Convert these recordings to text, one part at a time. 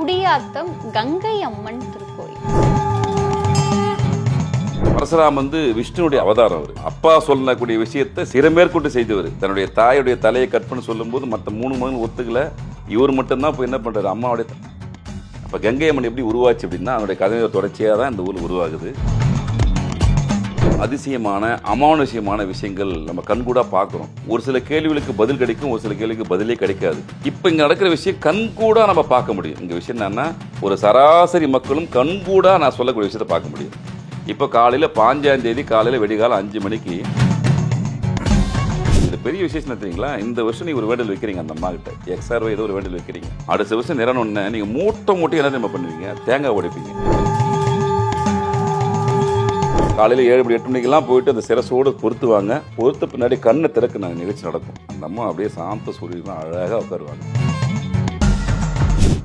குடியாத்தம் கங்கை அம்மன் திருக்கோயில். பரசுராம் விஷ்ணுடைய அவதாரம். அவர் அப்பா சொல்லக்கூடிய விஷயத்தை சிறமேற்கொண்டு செய்தவர். தன்னுடைய தாயுடைய தலையை கட் பண்ண சொல்லும் போது மற்ற 3 மகன் ஒத்துக்கல. இவர் மட்டும்தான் இப்போ என்ன பண்றாரு, அம்மாவுடைய. அப்ப கங்கை அம்மன் எப்படி உருவாச்சு அப்படின்னா, அதனுடைய கதையை தொடர்ச்சியாக தான் இந்த ஊர் உருவாகுது. அதிசயமான அமானுஷ்யமான விஷயங்கள் நம்ம கண்கூடா பார்க்குறோம். ஒரு சில கேள்விகளுக்கு பதில் கிடைக்கும், ஒரு சில கேள்விக்கு பதிலே கிடைக்காது. இப்போ இங்கே நடக்கிற விஷயம் கண்கூடா நம்ம பார்க்க முடியும். இங்கே விஷயம் என்னன்னா, ஒரு சராசரி மக்களும் கண்கூடா நான் சொல்லக்கூடிய விஷயத்தை பார்க்க முடியும். இப்போ காலையில் 5ஆம் தேதி காலையில் வெடிகாலம் 5 மணிக்கு இது பெரிய விசேஷம் தெரியுங்களா? இந்த வருஷம் நீங்கள் ஒரு வேண்டல் வைக்கிறீங்க, அந்த அம்மா கிட்ட எக்ஸ்ஆர்ஓ ஏதோ ஒரு வேண்டல் வைக்கிறீங்க. அடுத்த வருஷம் நிறனொன்னு நீங்கள் மூட்டை என்ன நம்ம பண்ணுவீங்க, தேங்காய் உடைப்பீங்க. காலையில் 7 மணி 8 மணிக்கெல்லாம் போயிட்டு அந்த சிரசோடு பொறுத்துவாங்க. பொறுத்த பின்னாடி கண்ணை திறக்க நாங்கள் நிகழ்ச்சி நடக்கும். அந்த அம்மா அப்படியே சாந்த சூரியலாம் அழகாக உட்காருவாங்க.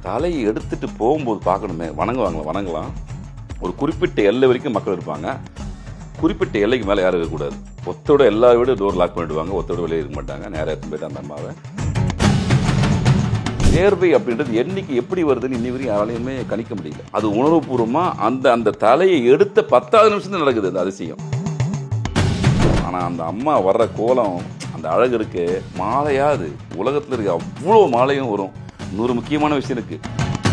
தலையை எடுத்துட்டு போகும்போது பார்க்கணுமே, வணங்கலாம். ஒரு குறிப்பிட்ட எல்லை வரைக்கும் மக்கள் இருப்பாங்க. குறிப்பிட்ட எல்லைக்கு மேலே யாரும் இருக்கக்கூடாது. ஒத்தோட எல்லா வீடும் டோர் லாக் பண்ணிடுவாங்க. ஒத்தோட வெளியே இருக்க மாட்டாங்க. நேராக எடுத்து போயிட்டு அந்த அம்மாவை. நேர்வை அப்படின்றது என்னைக்கு எப்படி வருதுன்னு இன்னி வரையும் யாராலையுமே கணிக்க முடியல. அது உணர்வுபூர்வமாக அந்த தலையை எடுத்த 10வது நிமிஷம் நடக்குது அந்த அதிசயம். ஆனால் அந்த அம்மா வர்ற கோலம், அந்த அழகு இருக்கு. மாலையாது உலகத்தில் இருக்க அவ்வளோ மாலையும் வரும். இன்னொரு முக்கியமான விஷயம் இருக்கு.